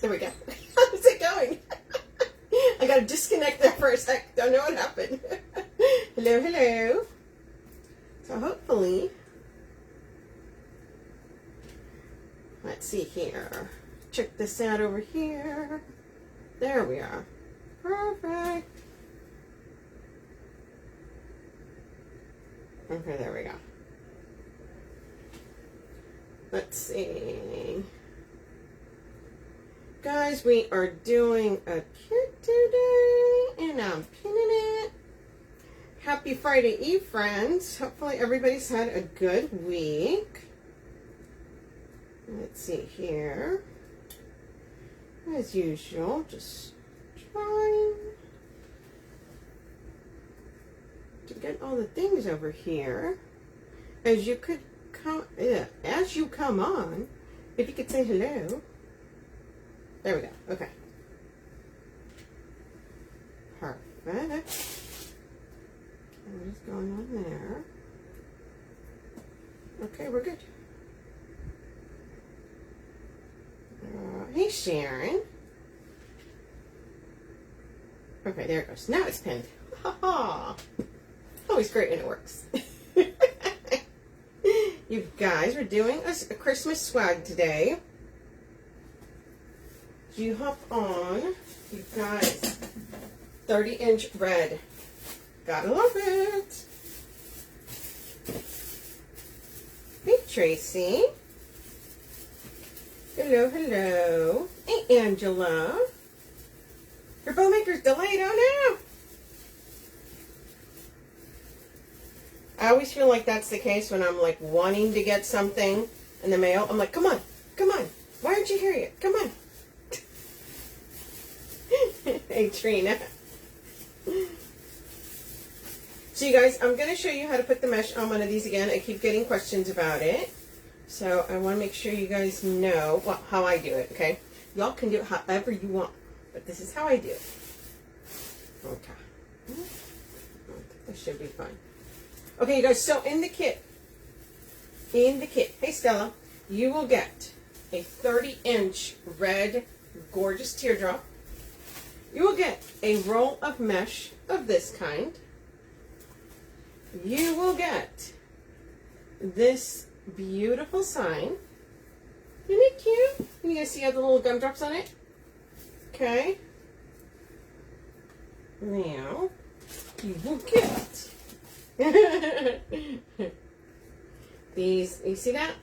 There we go. How's it going? I got to disconnect there for a sec. Don't know what happened. Hello, hello. So hopefully, let's see here. Check this out over here. There we are. Perfect. Okay, there we go. Let's see. Guys, we are doing a kit today, and I'm pinning it. Happy Friday Eve, friends. Hopefully everybody's had a good week. Let's see here. As usual, just trying to get all the things over here. As you come on, if you could say hello. There we go. Okay. Perfect. What is going on there? Okay, we're good. Hey, Sharon. Okay, there it goes. Now it's pinned. Ha ha. Always great when it works. You guys, we're doing a Christmas swag today. You hop on, you guys, 30-inch red. Gotta love it. Hey, Tracy. Hello, hello. Hey, Angela. Your bow maker's delayed. Oh, no. I always feel like that's the case when I'm, like, wanting to get something in the mail. I'm like, come on, come on. Why aren't you here yet? Come on. Hey, Trina. So, you guys, I'm going to show you how to put the mesh on one of these again. I keep getting questions about it. So, I want to make sure you guys know how I do it, okay? Y'all can do it however you want, but this is how I do it. Okay. This should be fun. Okay, you guys, so in the kit, hey, Stella, you will get a 30-inch red gorgeous teardrop. You will get a roll of mesh of this kind. You will get this beautiful sign. Isn't it cute? Can you guys see how the little gumdrops on it? Okay. Now, you will get these. You see that?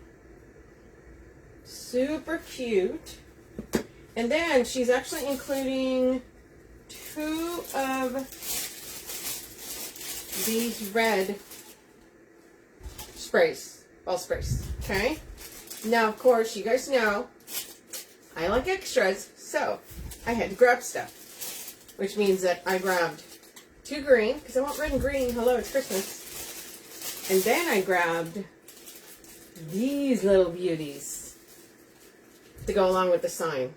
Super cute. And then she's actually including 2 of these red sprays, ball sprays, okay? Now, of course, you guys know I like extras, so I had to grab stuff, which means that I grabbed 2 green, because I want red and green. Hello, it's Christmas. And then I grabbed these little beauties to go along with the sign.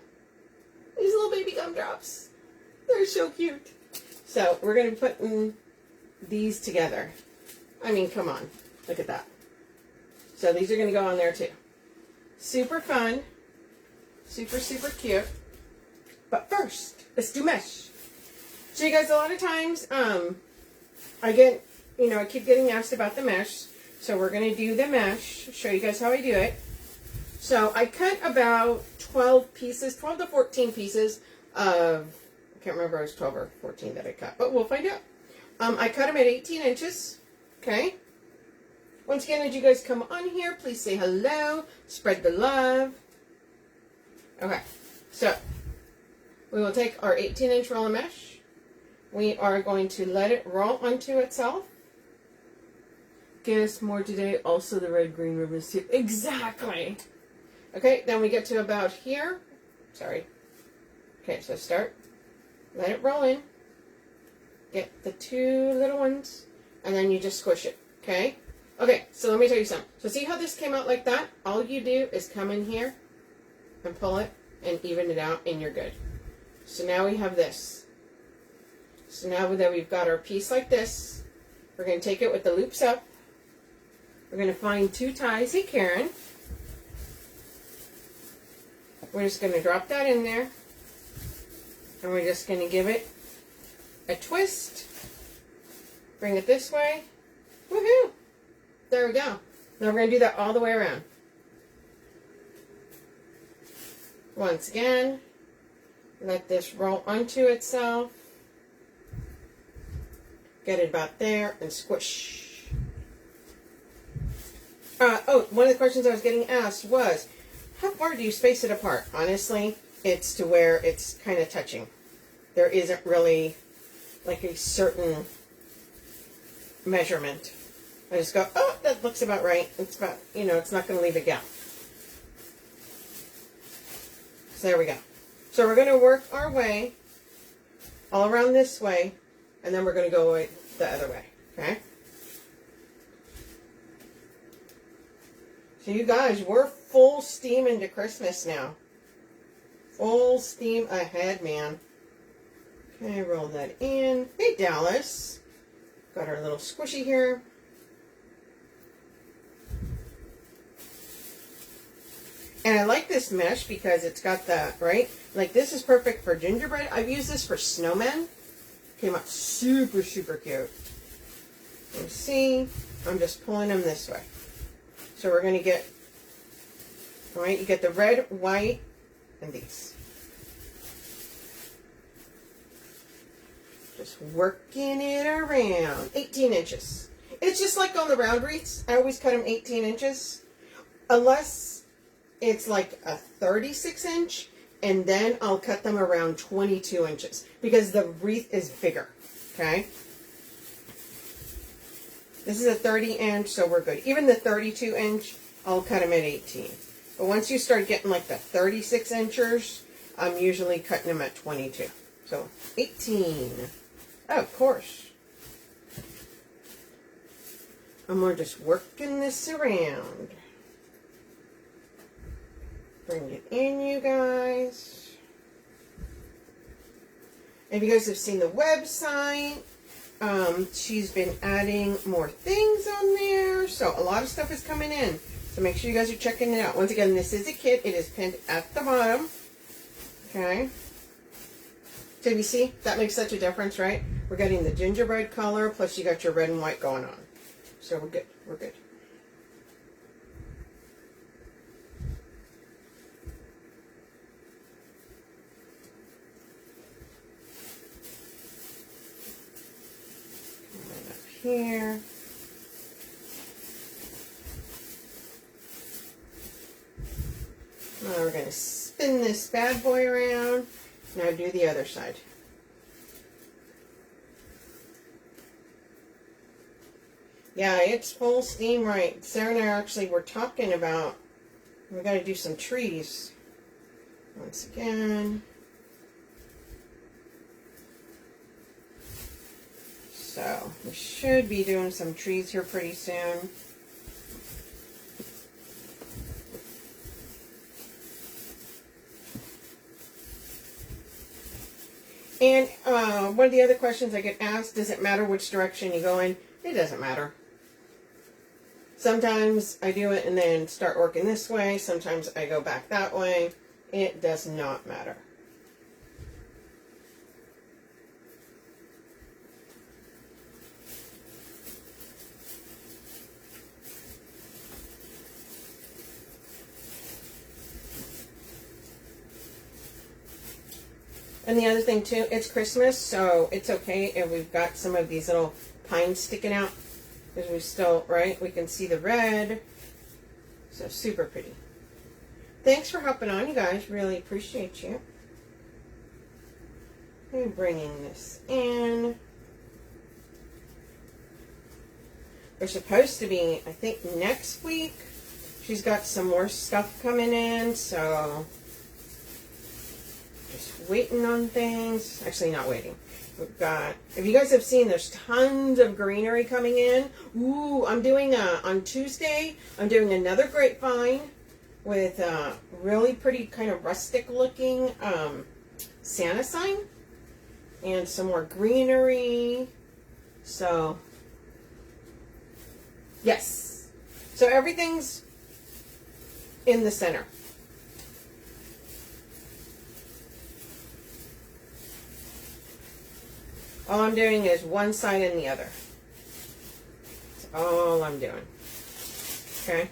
These little baby gumdrops. They're so cute. So we're going to be putting these together. I mean, come on. Look at that. So these are going to go on there too. Super fun. Super, super cute. But first, let's do mesh. So you guys, a lot of times, I get, I keep getting asked about the mesh. So we're going to do the mesh. Show you guys how I do it. So I cut about 12 pieces, 12 to 14 pieces of, I can't remember if it was 12 or 14 that I cut, but we'll find out. I cut them at 18 inches, okay? Once again, as you guys come on here, please say hello, spread the love. Okay, so we will take our 18-inch roll of mesh. We are going to let it roll onto itself. Guess more today, also the red, green ribbons too. Exactly. Okay, then we get to about here. Sorry. Okay, so start. Let it roll in. Get the 2 little ones, and then you just squish it, okay? Okay, so let me tell you something. So see how this came out like that? All you do is come in here and pull it and even it out, and you're good. So now we have this. So now that we've got our piece like this, we're going to take it with the loops up. We're going to find 2 ties. Hey, Karen. we're just going to drop that in there. And we're just going to give it a twist. Bring it this way. Woohoo! There we go. Now we're going to do that all the way around. Once again, let this roll onto itself. Get it about there and squish. Oh, one of the questions I was getting asked was, how far do you space it apart? Honestly, it's to where it's kind of touching. There isn't really like a certain measurement. I just go, oh, that looks about right. It's about, you know, it's not going to leave a gap. So there we go. So we're going to work our way all around this way, and then we're going to go the other way, okay? So you guys, we're full steam into Christmas now. Full steam ahead, man. Okay, roll that in. Hey, Dallas. Got our little squishy here. And I like this mesh because it's got the, right? Like, this is perfect for gingerbread. I've used this for snowmen. Came out super, super cute. You see, I'm just pulling them this way. So we're going to get, all right, you get the red, white, and these. Just working it around. 18 inches. It's just like on the round wreaths. I always cut them 18 inches. Unless it's like a 36 inch, and then I'll cut them around 22 inches because the wreath is bigger, okay? This is a 30 inch, so we're good. Even the 32 inch, I'll cut them at 18. But once you start getting like the 36 inchers, I'm usually cutting them at 22. So 18. Oh, of course. And we're just working this around. Bring it in, you guys. If you guys have seen the website, she's been adding more things on there. So a lot of stuff is coming in. So make sure you guys are checking it out. Once again, this is a kit. It is pinned at the bottom. Okay. So you see, that makes such a difference, right? We're getting the gingerbread color, plus you got your red and white going on. So we're good. We're good. Here. Now we're going to spin this bad boy around. Now do the other side. Yeah, it's full steam right. Sarah and I actually were talking about, we got to do some trees. Once again. So, we should be doing some trees here pretty soon. And one of the other questions I get asked, does it matter which direction you go in? It doesn't matter. Sometimes I do it and then start working this way. Sometimes I go back that way. It does not matter. And the other thing too, it's Christmas, so it's okay if we've got some of these little pines sticking out. Because we still, right, we can see the red. So super pretty. Thanks for hopping on, you guys. Really appreciate you. I'm bringing this in. They're supposed to be, I think, next week. She's got some more stuff coming in, so just waiting on things. Actually, not waiting. We've got, if you guys have seen, there's tons of greenery coming in. Ooh, I'm doing on Tuesday, I'm doing another grapevine with a really pretty kind of rustic looking Santa sign and some more greenery. So, yes. So everything's in the center. All I'm doing is one side and the other. That's all I'm doing. Okay.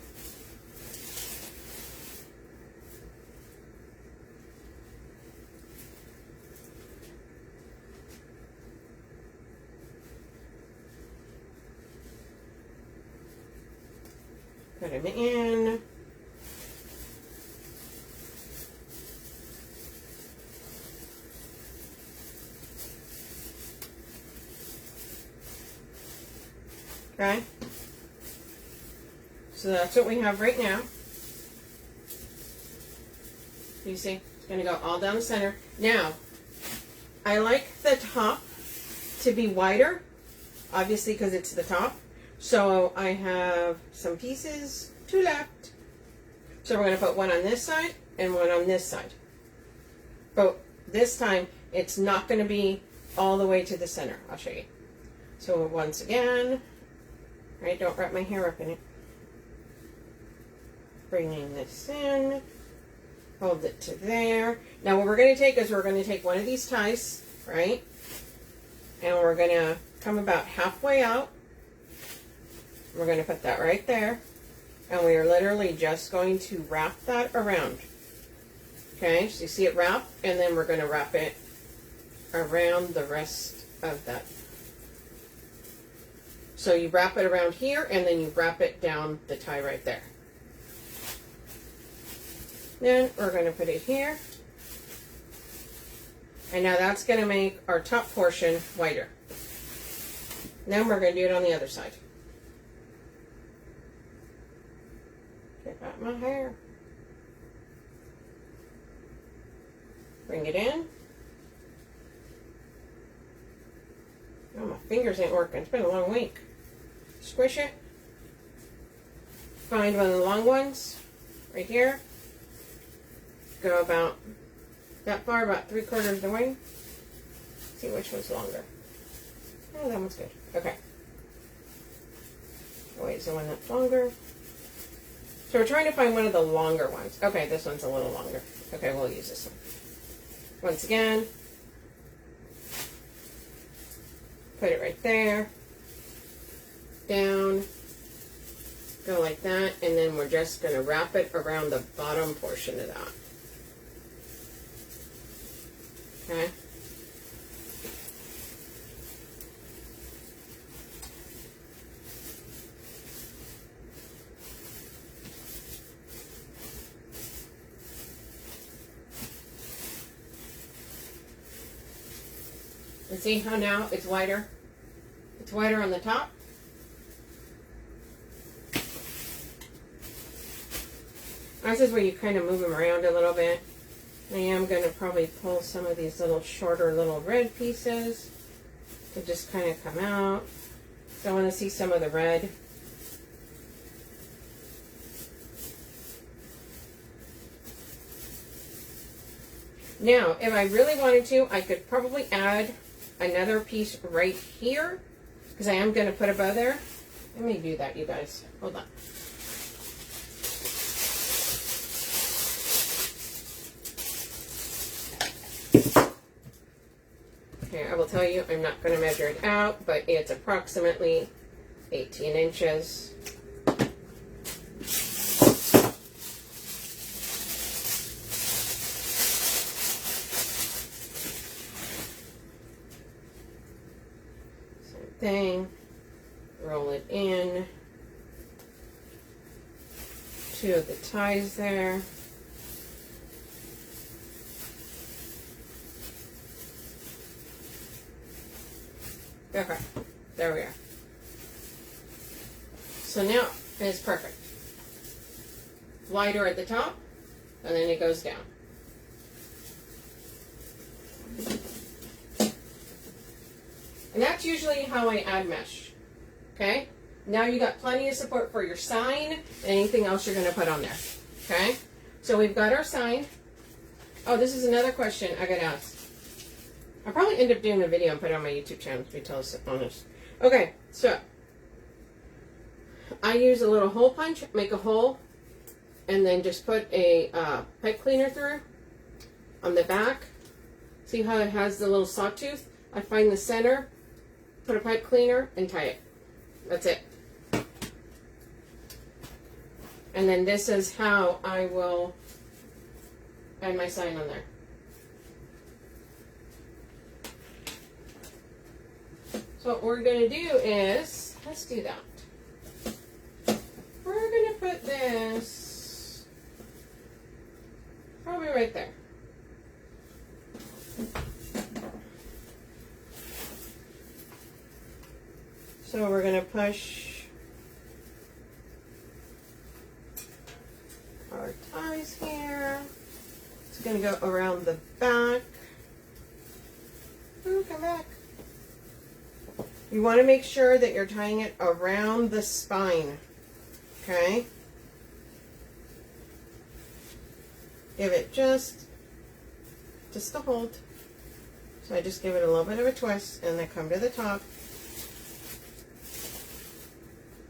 Put them in. Okay. So that's what we have right now. You see, it's going to go all down the center. Now, I like the top to be wider, obviously because it's the top. So I have some pieces, 2 left. So we're going to put one on this side and one on this side. But this time, it's not going to be all the way to the center. I'll show you. So once again, right, don't wrap my hair up in it. Bringing this in, hold it to there. Now what we're going to take is we're going to take one of these ties, right, and we're going to come about halfway out. We're going to put that right there, and we are literally just going to wrap that around. Okay, so you see it wrap, and then we're going to wrap it around the rest of that. So you wrap it around here, and then you wrap it down the tie right there. Then we're going to put it here. And now that's going to make our top portion wider. Then we're going to do it on the other side. Get out my hair. Bring it in. Oh, my fingers ain't working. It's been a long week. Squish it. Find one of the long ones right here. Go about that far, about 3/4 of the way. See which one's longer. Oh, that one's good. Okay. Wait, is the one that's longer? So we're trying to find one of the longer ones. Okay, this one's a little longer. Okay, we'll use this one. Once again, put it right there. Down. Go like that, and then we're just going to wrap it around the bottom portion of that. Okay. And see how now it's wider? It's wider on the top. This is where you kind of move them around a little bit. I am going to probably pull some of these little shorter little red pieces to just kind of come out. So I want to see some of the red. Now, if I really wanted to, I could probably add another piece right here because I am going to put a bow there. Let me do that, you guys. Hold on. Okay, I will tell you, I'm not going to measure it out, but it's approximately 18 inches. Same thing. Roll it in. 2 of the ties there. Okay, there we are. So now it's perfect. Wider at the top, and then it goes down. And that's usually how I add mesh. Okay? Now you got plenty of support for your sign and anything else you're going to put on there. Okay? So we've got our sign. Oh, this is another question I got asked. I'll probably end up doing a video and put it on my YouTube channel to be totally honest. Okay, so I use a little hole punch, make a hole, and then just put a pipe cleaner through on the back. See how it has the little sawtooth? I find the center, put a pipe cleaner, and tie it. That's it. And then this is how I will add my sign on there. So what we're going to do is, let's do that. We're going to put this probably right there. So we're going to push our ties here. It's going to go around the back. Ooh, come back. You want to make sure that you're tying it around the spine, okay? Give it just a hold. So I just give it a little bit of a twist and then come to the top.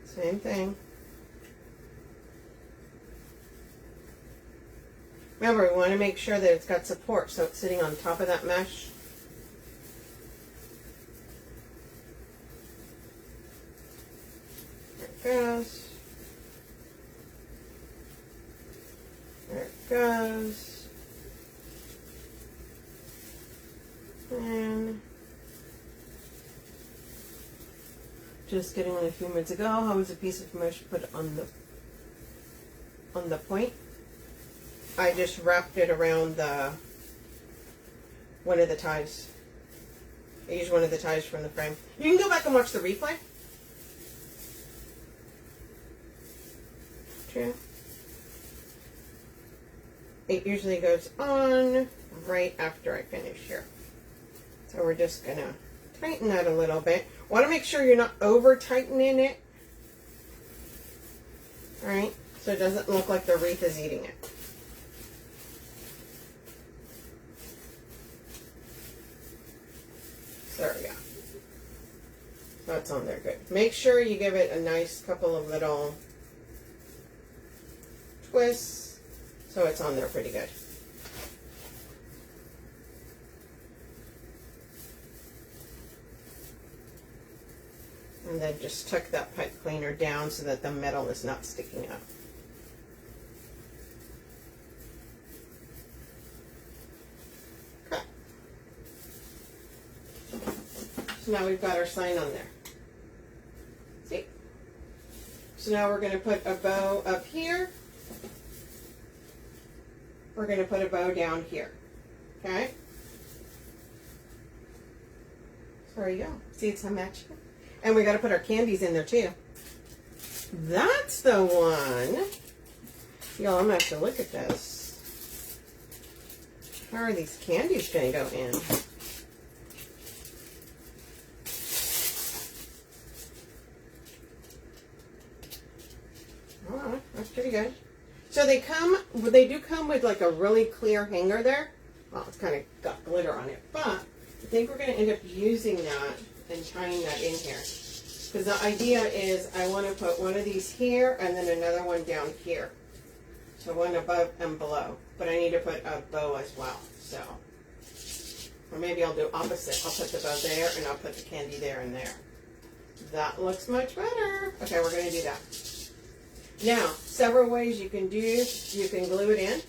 Same thing. Remember, we want to make sure that it's got support, so it's sitting on top of that mesh. Goes. There it goes. And just getting a few minutes ago, I was a piece of mesh put on the point. I just wrapped it around one of the ties. I used one of the ties from the frame. You can go back and watch the replay. It usually goes on right after I finish here. So we're just going to tighten that a little bit. Want to make sure you're not over tightening it. Alright, so it doesn't look like the wreath is eating it. There we go. So it's on there good. Make sure you give it a nice couple of little twists so it's on there pretty good. And then just tuck that pipe cleaner down so that the metal is not sticking up. Okay. So now we've got our sign on there. See? So now we're going to put a bow up here. We're going to put a bow down here. Okay? So there you go. See, it's a match. And we got to put our candies in there too. That's the one. Y'all, I'm going to have to look at this. How are these candies going to go in? Oh, that's pretty good. So they do come with like a really clear hanger there. Well, it's kind of got glitter on it, but I think we're going to end up using that and tying that in here. Because the idea is I want to put one of these here and then another one down here. So one above and below. But I need to put a bow as well. So, or maybe I'll do opposite. I'll put the bow there and I'll put the candy there and there. That looks much better. Okay, we're going to do that. Now, several ways you can do. You can glue it in.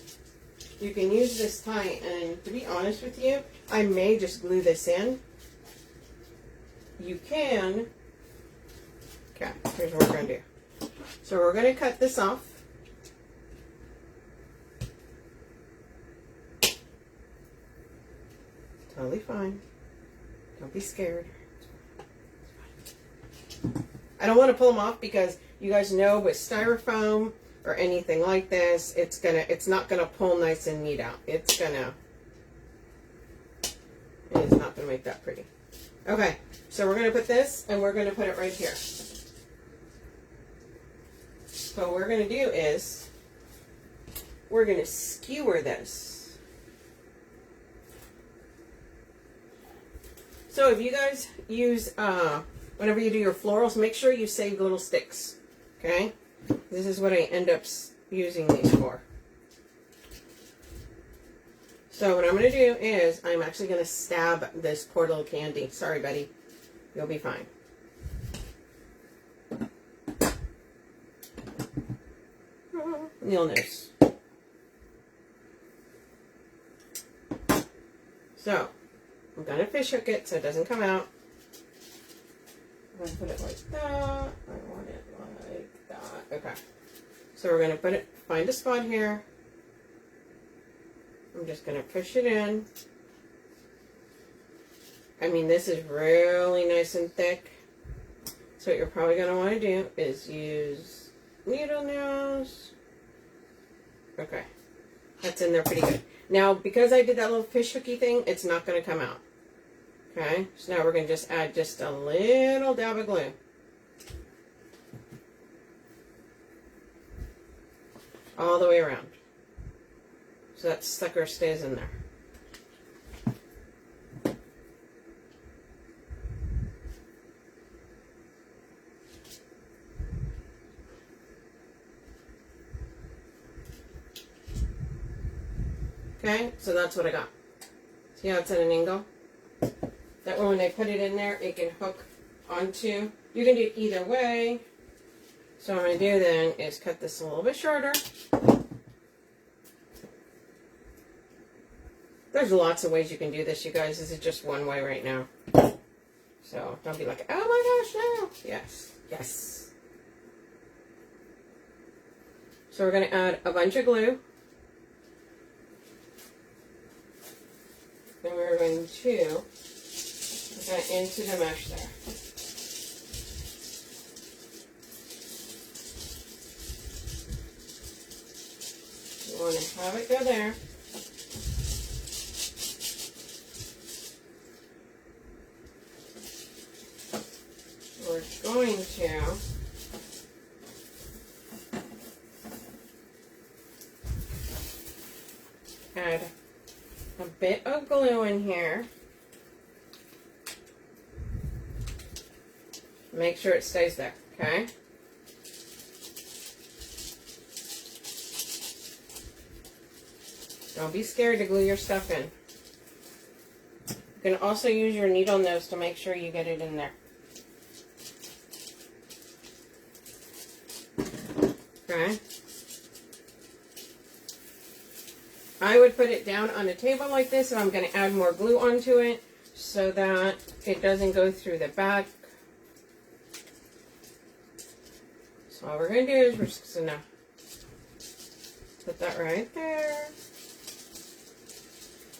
You can use this tie, and to be honest with you, I may just glue this in. You can. Okay, here's what we're going to do. So we're going to cut this off. Totally fine. Don't be scared. I don't want to pull them off because you guys know with styrofoam or anything like this, it's not gonna pull nice and neat out. It is not gonna make that pretty. Okay, so we're gonna put this and we're gonna put it right here. So what we're gonna do is we're gonna skewer this. So if you guys use whenever you do your florals, make sure you save little sticks. Okay, this is what I end up using these for. So what I'm going to do is I'm actually going to stab this poor little candy. Sorry, buddy. You'll be fine. You'll notice. So I'm going to fish hook it so it doesn't come out. I'm going to put it like that. I want it like that. Okay. So we're going to put it, find a spot here. I'm just going to push it in. I mean, this is really nice and thick. So what you're probably going to want to do is use needle nails. Okay. That's in there pretty good. Now, because I did that little fish hooky thing, it's not going to come out. Okay. So now we're going to just add just a little dab of glue. All the way around. So that sucker stays in there. Okay, so that's what I got. See how it's at an angle? That way when I put it in there, it can hook onto. You can do it either way. So what I'm going to do then is cut this a little bit shorter. There's lots of ways you can do this, you guys. This is just one way right now. So don't be like, oh my gosh, no. Yes, yes. So we're going to add a bunch of glue. And we're going to put that into the mesh there. You want to have it go there. We're going to add a bit of glue in here. Make sure it stays there, okay? Don't be scared to glue your stuff in. You can also use your needle nose to make sure you get it in there. Okay. I would put it down on a table like this, and I'm going to add more glue onto it so that it doesn't go through the back. So all we're going to do is we're just going to put that right there.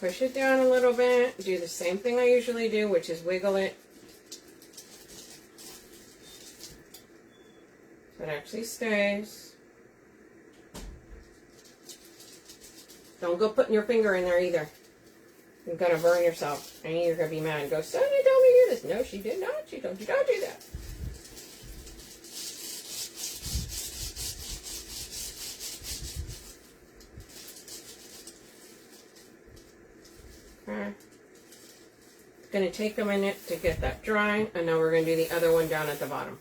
Push it down a little bit. Do the same thing I usually do, which is wiggle it. So it actually stays. Don't go putting your finger in there either. You're going to burn yourself. And you're going to be mad and go, Sonia told me to do this. No, she did not. She told you don't do that. Okay. It's going to take a minute to get that dry. And now we're going to do the other one down at the bottom.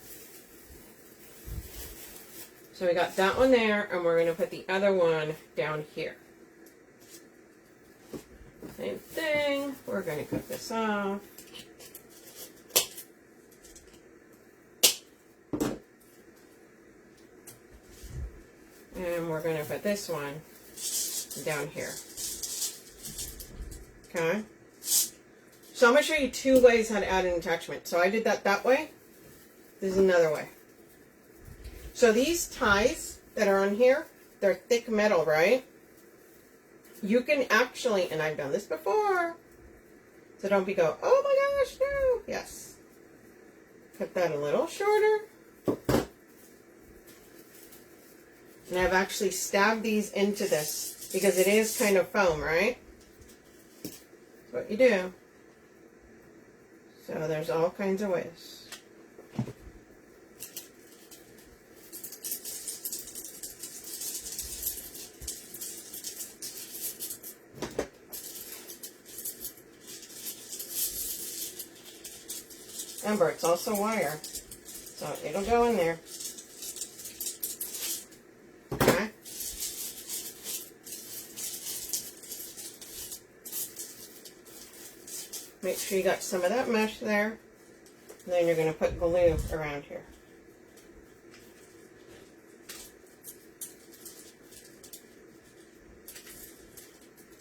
So we got that one there. And we're going to put the other one down here. Same thing. We're going to cut this off. And we're going to put this one down here. Okay. So I'm going to show you two ways how to add an attachment. So I did that way. This is another way. So these ties that are on here, they're thick metal, right? You can actually, and I've done this before, so don't be go, oh my gosh, no. Yes. Cut that a little shorter. And I've actually stabbed these into this because it is kind of foam, right? That's what you do. So there's all kinds of ways. Remember, it's also wire, so it'll go in there. Okay. Make sure you got some of that mesh there. And then you're going to put glue around here.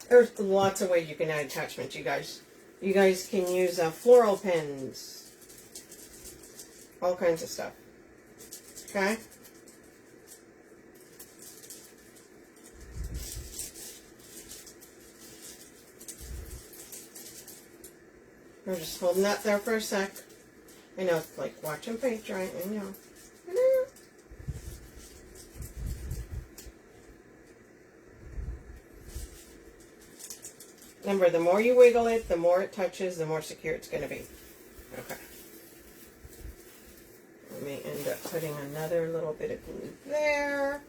There's lots of ways you can add attachments, you guys. You guys can use floral pins. All kinds of stuff. Okay? We're just holding that there for a sec. I know it's like watching paint dry. I know. I know. Remember, the more you wiggle it, the more it touches, the more secure it's going to be. Okay. I may end up putting another little bit of glue there.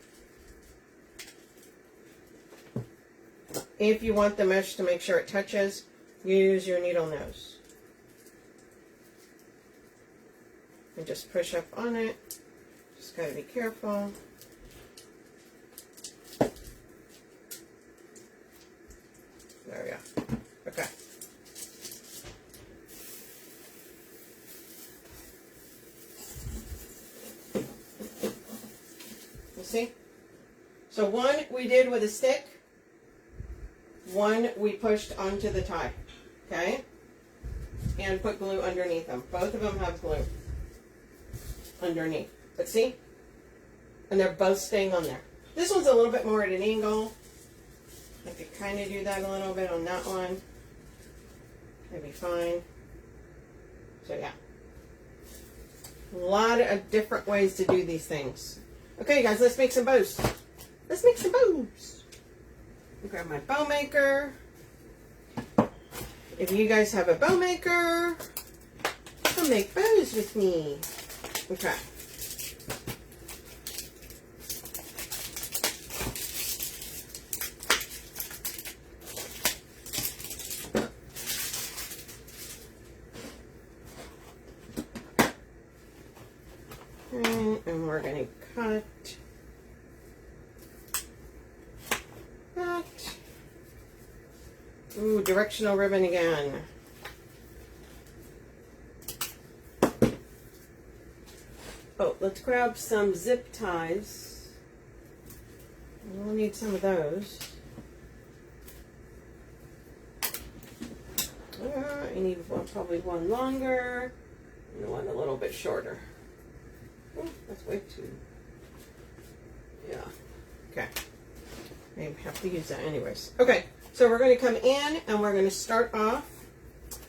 If you want the mesh to make sure it touches, use your needle nose. And just push up on it. Just gotta be careful. There we go. Okay. You see? So one we did with a stick. One we pushed onto the tie. Okay? And put glue underneath them. Both of them have glue underneath. But see? And they're both staying on there. This one's a little bit more at an angle. I could kind of do that a little bit on that one. That'd be fine. So yeah. A lot of different ways to do these things. Okay, guys, let's make some bows. Let's make some bows. Grab my bow maker. If you guys have a bow maker, come make bows with me. Okay. And we're going to cut that. Ooh, directional ribbon again. Oh, let's grab some zip ties. We'll need some of those. I need one, probably one longer and one a little bit shorter. Oh, that's way too. Yeah. Okay. I have to use that anyways. Okay. So we're going to come in and we're going to start off.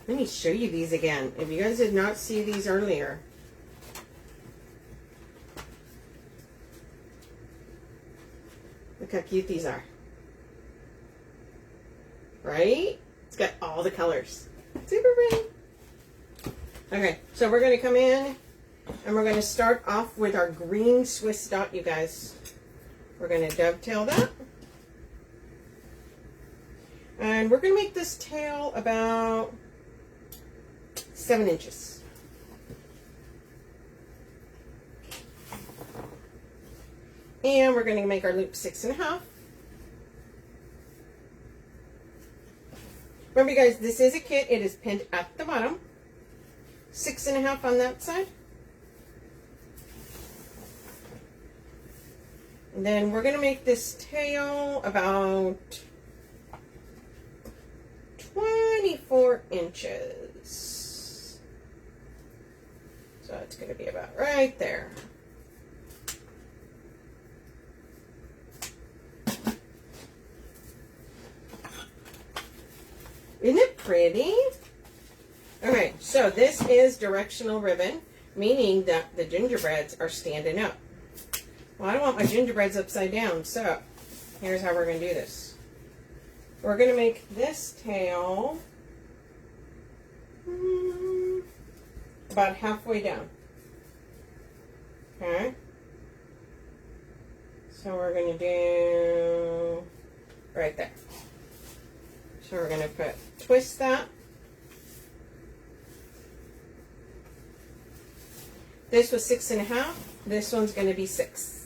Let me show you these again. If you guys did not see these earlier. Look how cute these are. Right? It's got all the colors. Super pretty. Okay. So we're going to come in. And we're going to start off with our green Swiss dot, you guys. We're going to dovetail that. And we're going to make this tail about 7 inches. And we're going to make our loop 6.5. Remember, you guys, this is a kit. It is pinned at the bottom. 6.5 on that side. And then we're going to make this tail about 24 inches. So it's going to be about right there. Isn't it pretty? Okay, so this is directional ribbon, meaning that the gingerbreads are standing up. Well, I don't want my gingerbreads upside down, so here's how we're going to do this. We're going to make this tail about halfway down. Okay? So we're going to do right there. So we're going to twist that. This was 6.5. This one's going to be 6.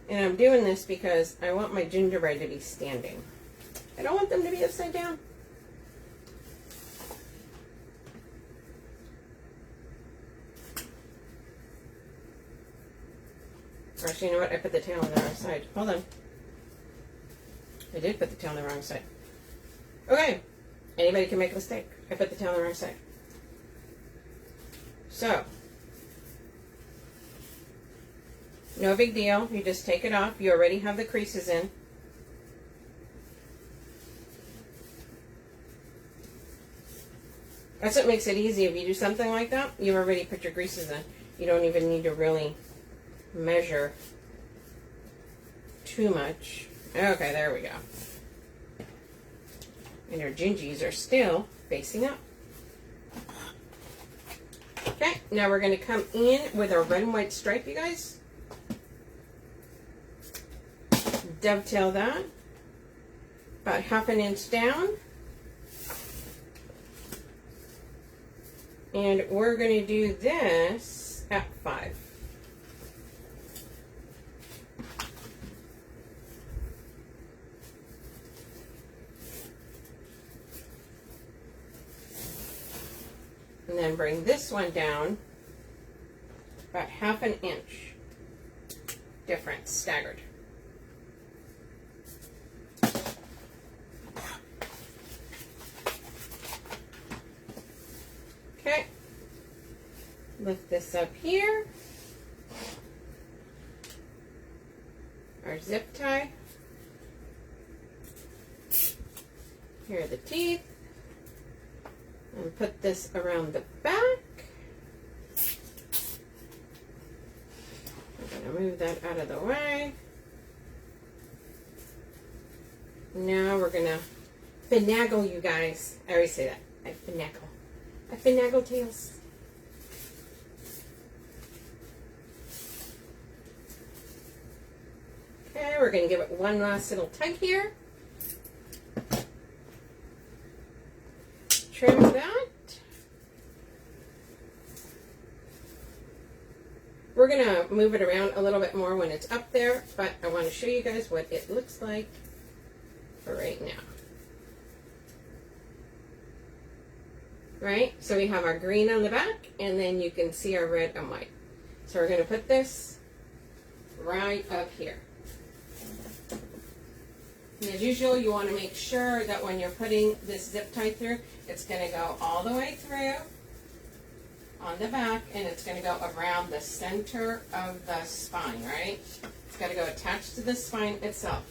And I'm doing this because I want my gingerbread to be standing. I don't want them to be upside down. Actually, you know what? I put the tail on the wrong side. Hold on. I did put the tail on the wrong side. Okay. Anybody can make a mistake. I put the tail on the wrong side. So, no big deal. You just take it off. You already have the creases in. That's what makes it easy. If you do something like that, you already put your creases in. You don't even need to really measure too much. Okay, there we go. And your gingies are still facing up. Okay, now we're going to come in with our red and white stripe, you guys. Dovetail that about 1/2 inch down. And we're going to do this at 5. And then bring this one down about 1/2 inch difference, staggered. Okay, lift this up here. Our zip tie. Here are the teeth. And put this around the back. I'm going to move that out of the way. Now we're going to finagle, you guys. I always say that. I finagle. I finagle tails. Okay, we're going to give it one last little tug here. Trim that. We're going to move it around a little bit more when it's up there, but I want to show you guys what it looks like for right now. Right? So we have our green on the back, and then you can see our red and white. So we're going to put this right up here. And as usual, you want to make sure that when you're putting this zip tie through, it's going to go all the way through on the back, and it's going to go around the center of the spine, right? It's got to go attached to the spine itself.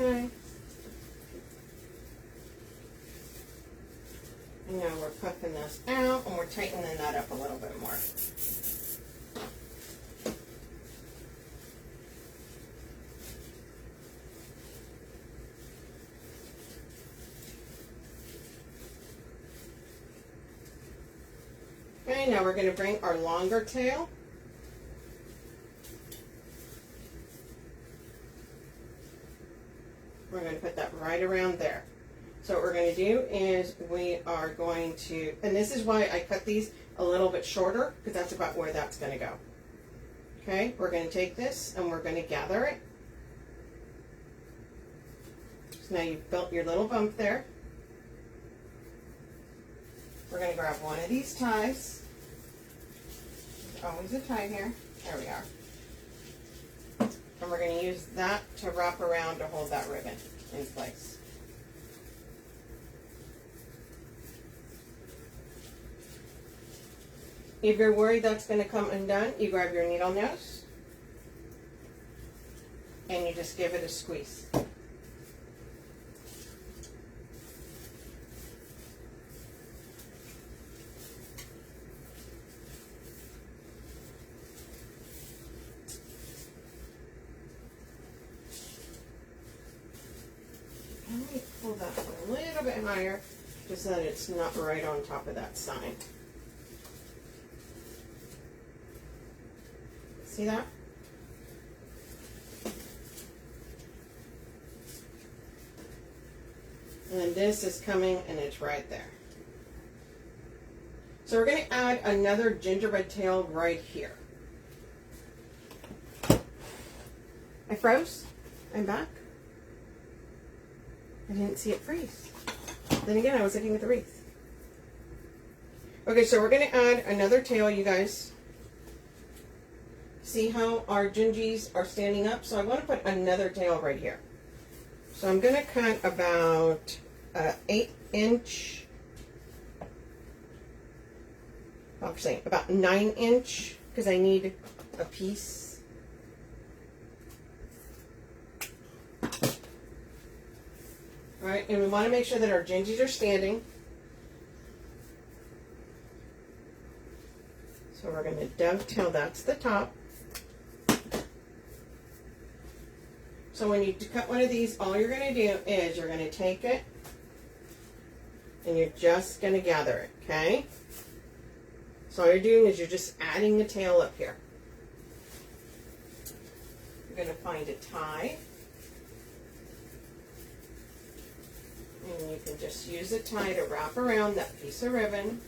Okay. And now we're puffing this out, and we're tightening that up a little bit more. Okay, now we're going to bring our longer tail. We're going to put that right around there. So what we're going to do is we are going to, and this is why I cut these a little bit shorter, because that's about where that's going to go. Okay, we're going to take this and we're going to gather it. So now you've built your little bump there. We're going to grab one of these ties. There's always a tie here. There we are. And we're going to use that to wrap around to hold that ribbon in place. If you're worried that's going to come undone, you grab your needle nose and you just give it a squeeze. Let me pull that a little bit higher Just that it's not right on top of that sign. See that? And then this is coming and it's right there. So we're going to add another gingerbread tail right here. I froze. I'm back. I didn't see it freeze. Then again, I was looking at the wreath. Okay, so we're going to add another tail, you guys. See how our gingies are standing up? So I want to put another tail right here. So I'm going to cut about 8-inch, I'm saying about 9-inch, because I need a piece. All right, and we want to make sure that our gingies are standing. So we're going to dovetail, that's the top. So when you cut one of these, all you're going to do is you're going to take it and you're just going to gather it, okay? So all you're doing is you're just adding the tail up here. You're going to find a tie. And you can just use a tie to wrap around that piece of ribbon.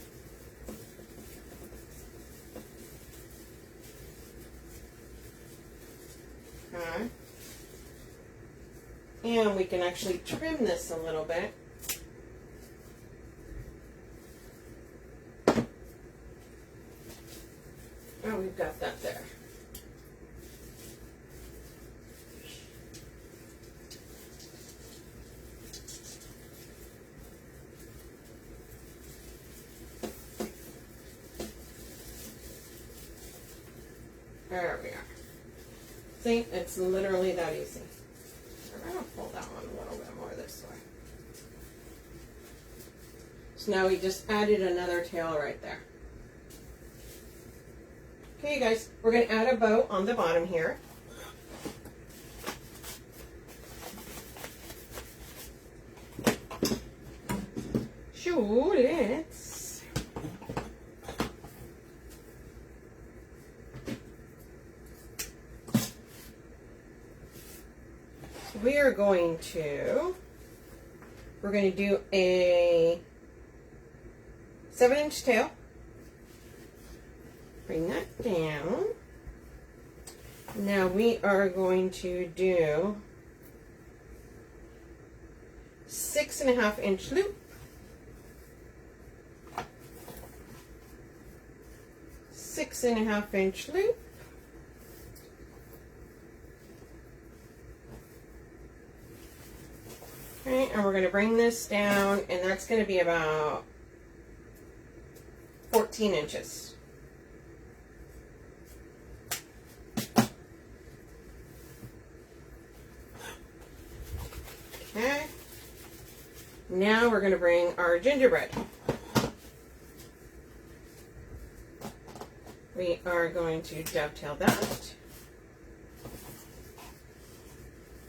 Okay. And we can actually trim this a little bit. Oh, we've got that there. There we are. See, it's literally that easy. I'm going to pull that one a little bit more this way. So now we just added another tail right there. Okay, guys, we're going to add a bow on the bottom here. Sure, let's. We are going to, we're going to do a 7-inch tail. Bring that down. Now we are going to do 6.5-inch loop. 6.5-inch loop. Okay, and we're going to bring this down, and that's going to be about 14 inches. Okay, now we're going to bring our gingerbread. We are going to dovetail that.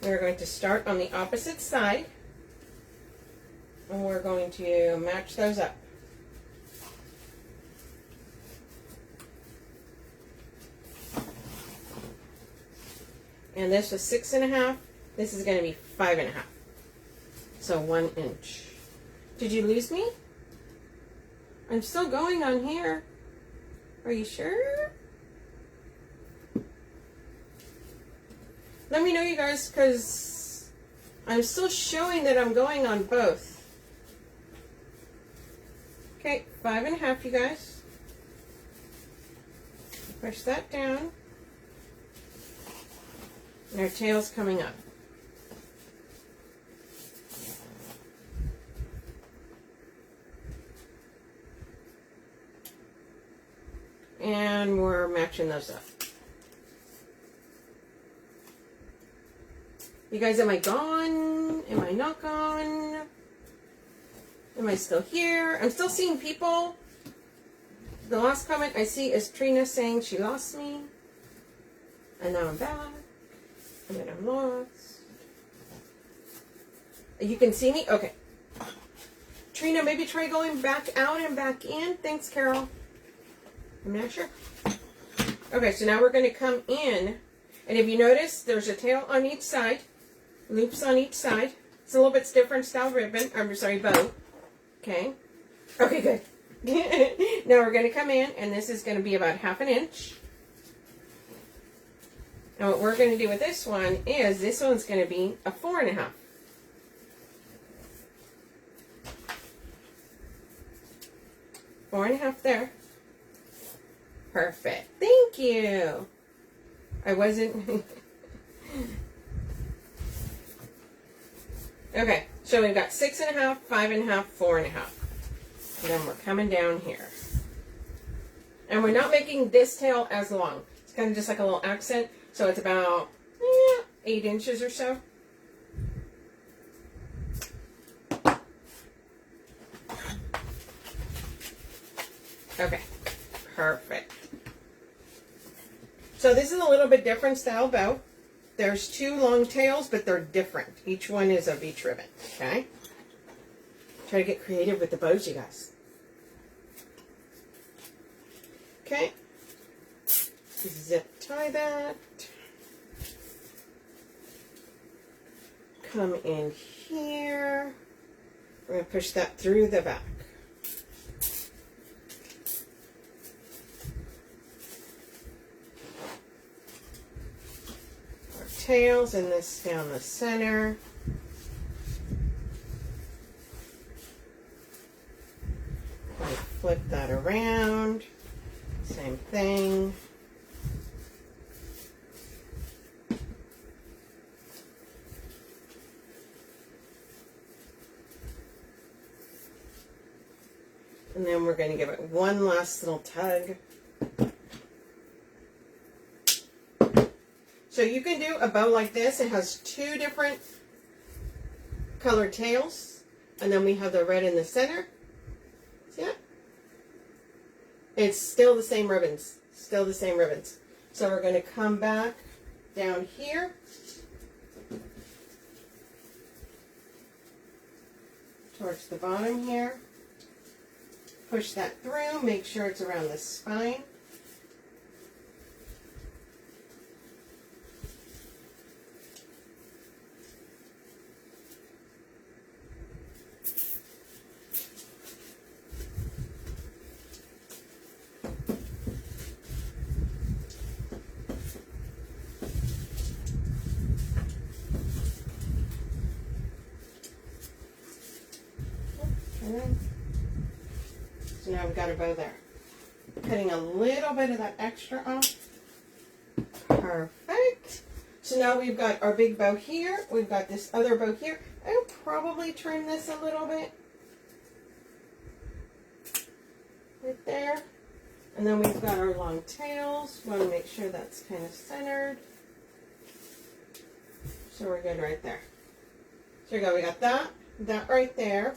We're going to start on the opposite side, and we're going to match those up. And this was 6.5. This is going to be 5.5. So 1 inch. Did you lose me? I'm still going on here. Are you sure? Let me know, you guys, because I'm still showing that I'm going on both. Okay, 5.5, you guys. Push that down. And our tail's coming up. And we're matching those up. You guys, am I gone? Am I not gone? Am I still here? I'm still seeing people. The last comment I see is Trina saying she lost me. And now I'm back. And then I'm lost. You can see me? Okay. Trina, maybe try going back out and back in. Thanks, Carol. I'm not sure. Okay, so now we're going to come in. And if you notice, there's a tail on each side. Loops on each side. It's a little bit different style ribbon. I'm sorry, bow. Okay. Okay, good. Now we're going to come in, and this is going to be about 1/2 inch. And what we're going to do with this one is, this one's going to be a 4.5. Four and a half there. Perfect. Thank you. I wasn't... Okay, so we've got 6.5, 5.5, 4.5. And then we're coming down here. And we're not making this tail as long. It's kind of just like a little accent. So it's about 8 inches or so. Okay, perfect. So this is a little bit different style bow. There's 2 long tails, but they're different. Each one is of each ribbon, okay? Try to get creative with the bows, you guys. Okay. Zip tie that. Come in here. We're going to push that through the back. Our tails and this down the center. Flip that around. Same thing. And then we're going to give it one last little tug. So you can do a bow like this. It has 2 different colored tails. And then we have the red in the center. See that? It's still the same ribbons. Still the same ribbons. So we're going to come back down here. Towards the bottom here. Push that through, make sure it's around the spine. So now we've got our bow there. Cutting a little bit of that extra off. Perfect. So now we've got our big bow here. We've got this other bow here. I'll probably trim this a little bit. Right there. And then we've got our long tails. Want to make sure that's kind of centered. So we're good right there. So we got that right there.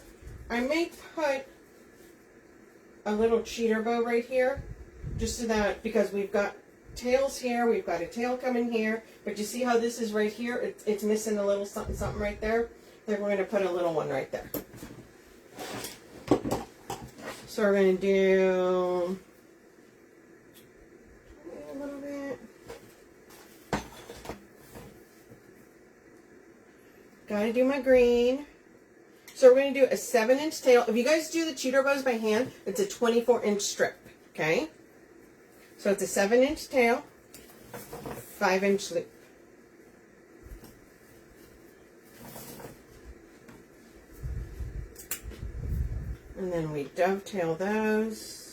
I may put a little cheater bow right here, just so that, because we've got tails here, we've got a tail coming here, but you see how this is right here? It's missing a little something, something right there. Then we're going to put a little one right there. So we're going to do a little bit. Got to do my green. So we're going to do a 7-inch tail. If you guys do the cheater bows by hand, it's a 24-inch strip, okay? So it's a 7-inch tail, 5-inch loop. And then we dovetail those.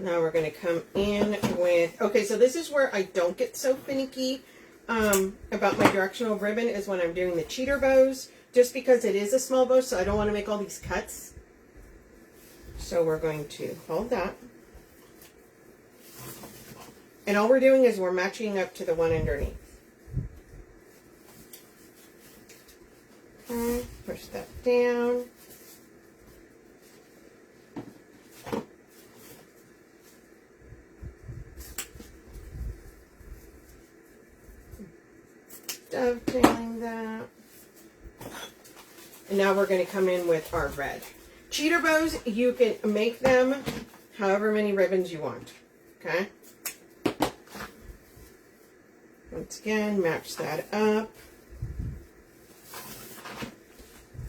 Now we're going to come in with, okay, so this is where I don't get so finicky about my directional ribbon, is when I'm doing the cheater bows, just because it is a small bow, so I don't want to make all these cuts. So we're going to hold that. And all we're doing is we're matching up to the one underneath. Okay, push that down. dovetailing that. And now we're going to come in with our red. Cheater bows, you can make them however many ribbons you want. Okay? Once again, match that up.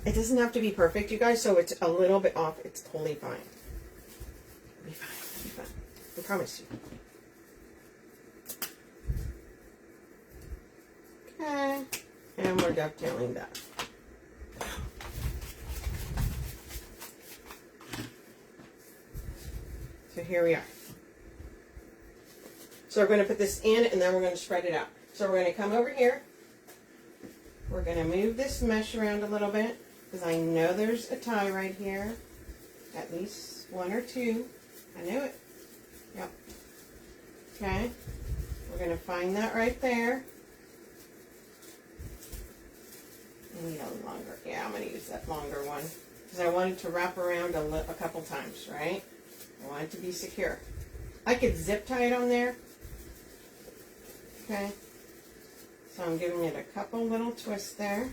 It doesn't have to be perfect, you guys, so it's a little bit off. It's totally fine. It'll be fine. It'll be fine. I promise you. Okay. And we're dovetailing that. So here we are. So we're going to put this in and then we're going to spread it out. So we're going to come over here. We're going to move this mesh around a little bit because I know there's a tie right here. At least one or two. I knew it. Yep. Okay. We're going to find that right there. I need a longer. Yeah, I'm going to use that longer one because I want it to wrap around a couple times, right? I want it to be secure. I could zip tie it on there. Okay. So I'm giving it a couple little twists there.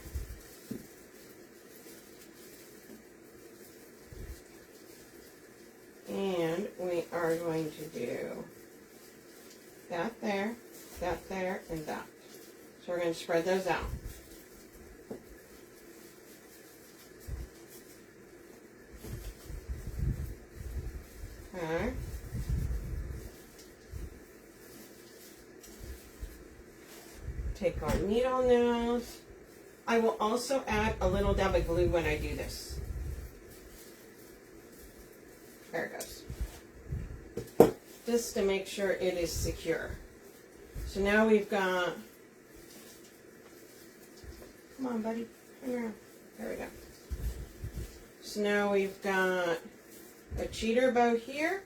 And we are going to do that there, and that. So we're going to spread those out. Okay. Take our needle nose. I will also add a little dab of glue when I do this. There it goes. Just to make sure it is secure. So now we've got, come on buddy, come around. There we go. So now we've got a cheater bow here.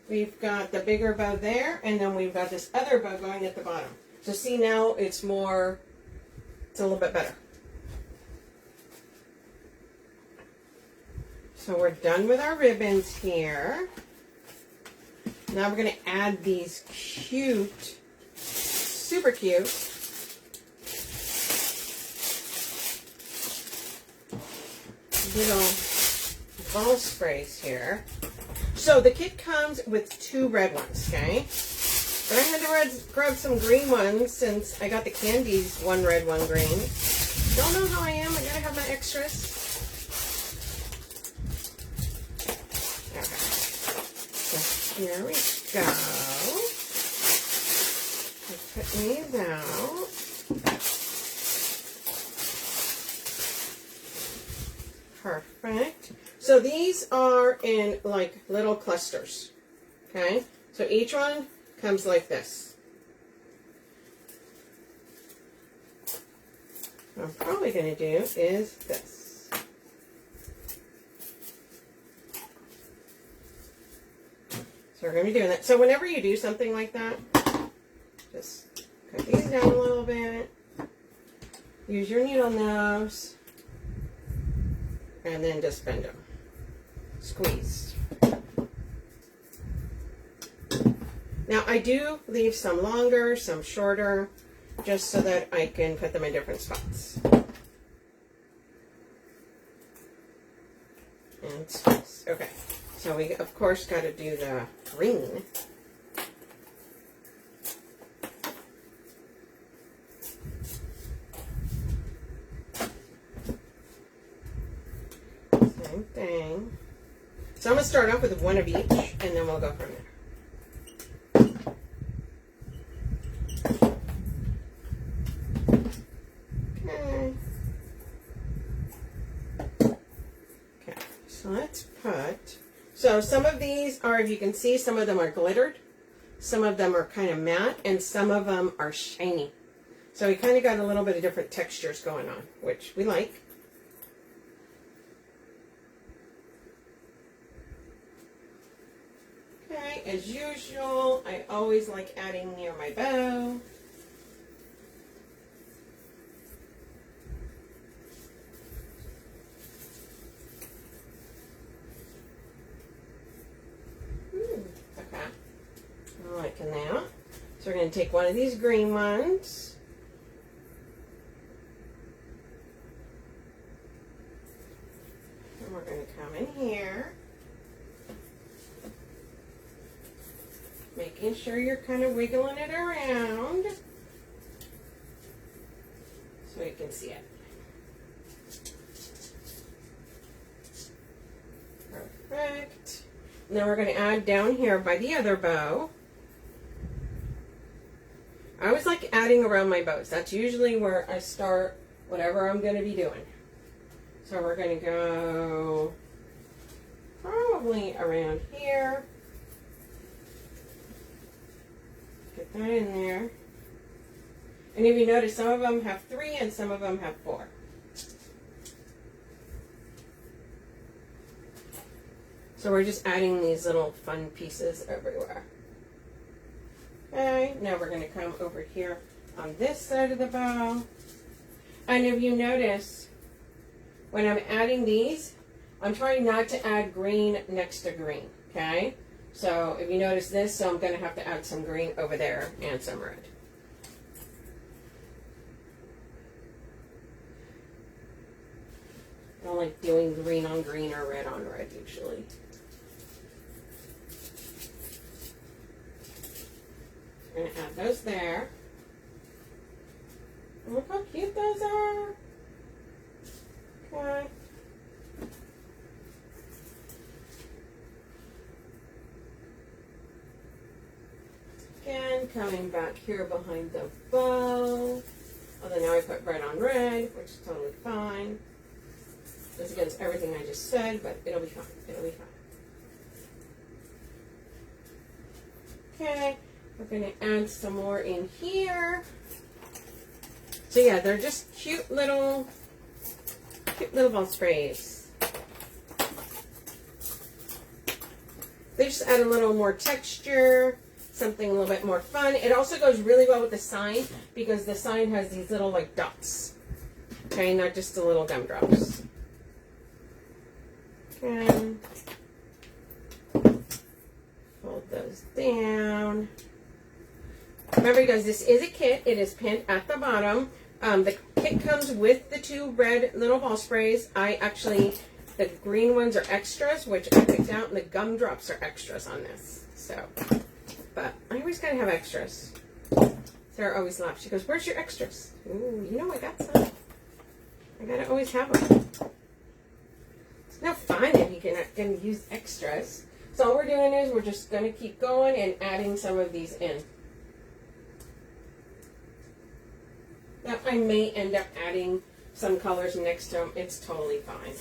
We've got the bigger bow there, and then we've got this other bow going at the bottom. So see now it's more, it's a little bit better. So we're done with our ribbons here. Now we're going to add these cute, super cute little ball sprays here. So the kit comes with 2 red ones, okay? But I had to grab some green ones since I got the candies, 1 red, 1 green. Don't know how I am. I gotta have my extras. Okay. So here we go. Put these out. Perfect. So these are in like little clusters, okay? So each one comes like this. What I'm probably going to do is this. So we're going to be doing that. So whenever you do something like that, just cut these down a little bit. Use your needle nose. And then just bend them. Squeeze. Now I do leave some longer, some shorter, just so that I can put them in different spots. And squeeze. Okay, so we of course got to do the green. Same thing. So I'm going to start off with 1 of each, and then we'll go from there. Okay. Okay, so let's put, so some of these are, if you can see, some of them are glittered, some of them are kind of matte, and some of them are shiny. So we kind of got a little bit of different textures going on, which we like. Okay, as usual, I always like adding near my bow. Okay. Oh, I to take one of these green ones. And we're going to come in here. Making sure you're kind of wiggling it around so you can see it. Perfect. And then we're going to add down here by the other bow. I always like adding around my bows. That's usually where I start whatever I'm going to be doing. So we're going to go probably around here. Get that in there. And if you notice, some of them have 3 and some of them have 4. So we're just adding these little fun pieces everywhere. Okay, now we're going to come over here on this side of the bow. And if you notice, when I'm adding these, I'm trying not to add green next to green, okay? So if you notice this, so I'm going to have to add some green over there and some red. I don't like doing green on green or red on red usually. I'm going to add those there. And look how cute those are. Okay. Again, coming back here behind the bow. Although now I put red on red, which is totally fine. Goes against everything I just said, but it'll be fine. It'll be fine. Okay, we're going to add some more in here. So yeah, they're just cute little ball sprays. They just add a little more texture, something a little bit more fun. It also goes really well with the sign because the sign has these little like dots. Okay, not just the little gumdrops. Okay. Fold those down. Remember, you guys, this is a kit. It is pinned at the bottom. The kit comes with the 2 red little ball sprays. The green ones are extras, which I picked out, and the gumdrops are extras on this. So, but I always gotta have extras. Sarah always laughs. She goes, "Where's your extras?" Ooh, you know I got some. I gotta always have them. It's no fun if you can use extras. So all we're doing is we're just gonna keep going and adding some of these in. Now, I may end up adding some colors next to them. It's totally fine.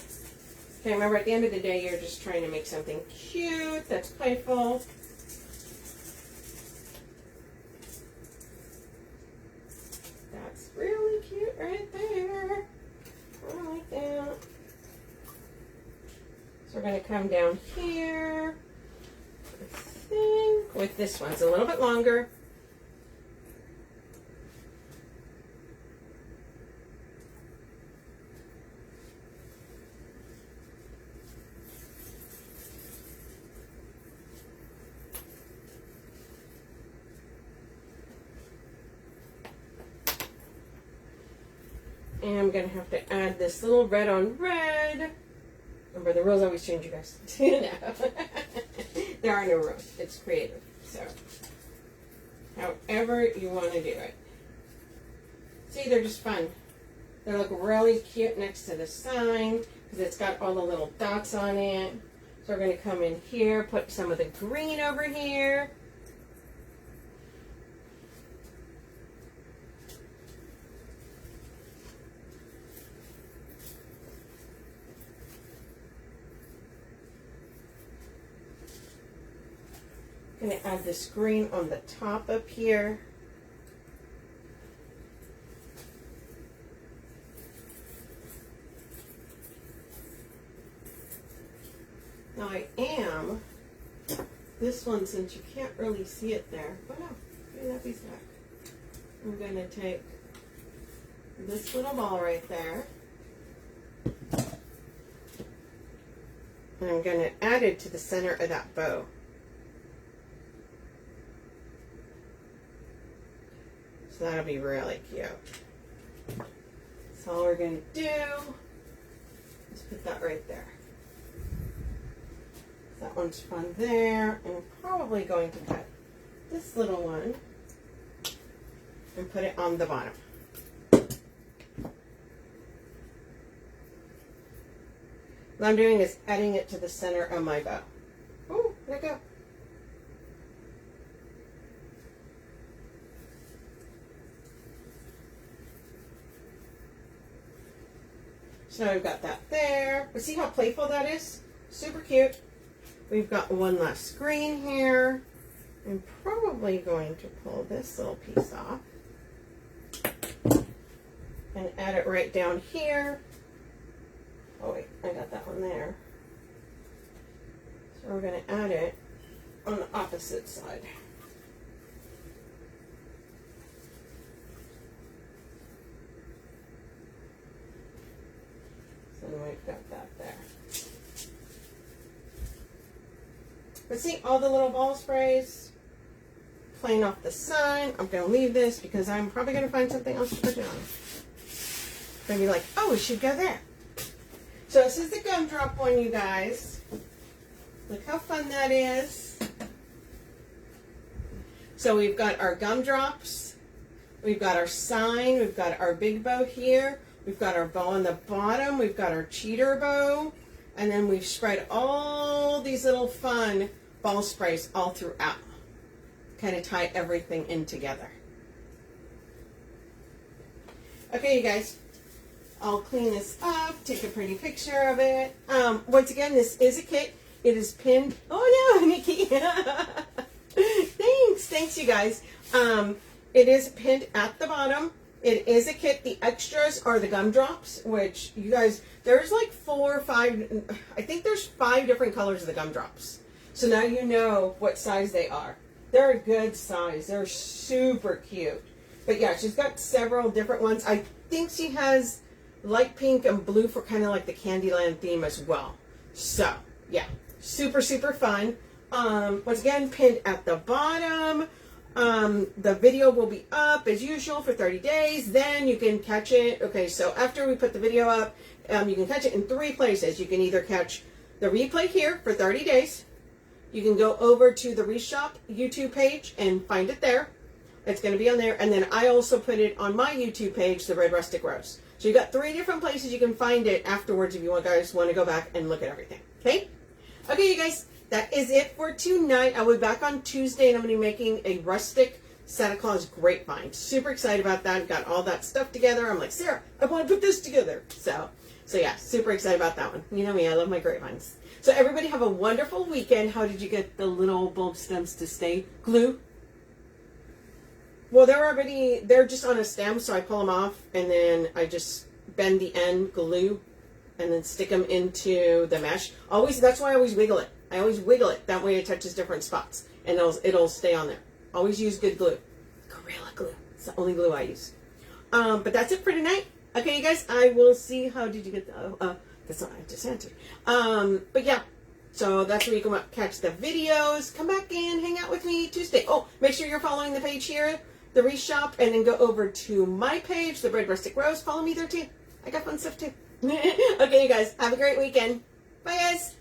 Okay, remember, at the end of the day, you're just trying to make something cute that's playful. That's really cute right there. I like that. So we're going to come down here, I think, with this one. It's a little bit longer. And I'm going to have to add this little red on red. Remember, the rules always change, you guys. No. There are no rules. It's creative. So, however you want to do it. See, they're just fun. They look really cute next to the sign because it's got all the little dots on it. So we're going to come in here, put some of the green over here. I'm going to add this green on the top up here. Now I am, this one, since you can't really see it there, oh no, maybe that piece back. I'm going to take this little ball right there. And I'm going to add it to the center of that bow. So that'll be really cute. So all we're going to do is put that right there. That one's fun there. And I'm probably going to cut this little one and put it on the bottom. What I'm doing is adding it to the center of my bow. Oh, there we go. So now we've got that there. But see how playful that is? Super cute. We've got one last green here. I'm probably going to pull this little piece off and add it right down here. Oh wait, I got that one there. So we're going to add it on the opposite side. So we've got that there. But see all the little ball sprays playing off the sun. I'm going to leave this because I'm probably going to find something else to put it on. Going to be like, oh, we should go there. So this is the gumdrop one, you guys. Look how fun that is. So we've got our gumdrops. We've got our sign. We've got our big bow here. We've got our bow on the bottom. We've got our cheater bow. And then we've spread all these little fun ball sprays all throughout. Kind of tie everything in together. Okay, you guys. I'll clean this up, take a pretty picture of it. Once again, this is a kit. It is pinned. Oh no, Nikki. Thanks, you guys. It is pinned at the bottom. It is a kit. The extras are the gumdrops, which you guys, there's like 4 or 5, I think there's 5 different colors of the gumdrops. So now you know what size they are. They're a good size. They're super cute. But yeah, she's got several different ones. I think she has light pink and blue for kind of like the Candyland theme as well. So yeah, super, super fun. Once again, pinned at the bottom. The video will be up as usual for 30 days. Then you can catch it. Okay, so after we put the video up, you can catch it in 3 places. You can either catch the replay here for 30 days. You can go over to the Wreath Shop YouTube page and find it there. It's going to be on there. And then I also put it on my YouTube page, The Red Rustic Rose. So you've got 3 different places you can find it afterwards if you guys want to go back and look at everything. Okay? Okay, you guys. That is it for tonight. I'll be back on Tuesday, and I'm going to be making a rustic Santa Claus grapevine. Super excited about that. Got all that stuff together. I'm like, Sarah, I want to put this together. So yeah, super excited about that one. You know me, I love my grapevines. So everybody have a wonderful weekend. How did you get the little bulb stems to stay? Glue? Well, they're just on a stem, so I pull them off, and then I just bend the end, glue, and then stick them into the mesh. That's why I always wiggle it. I always wiggle it. That way it touches different spots, and it'll stay on there. Always use good glue. Gorilla Glue. It's the only glue I use. But that's it for tonight. Okay, you guys, I will see. How did you get the... that's not what I just answered. But yeah, so that's where you can catch the videos. Come back and hang out with me Tuesday. Oh, make sure you're following the page here, the Wreath Shop, and then go over to my page, the Red Rustic Rose. Follow me there too. I got fun stuff too. Okay, you guys, have a great weekend. Bye, guys.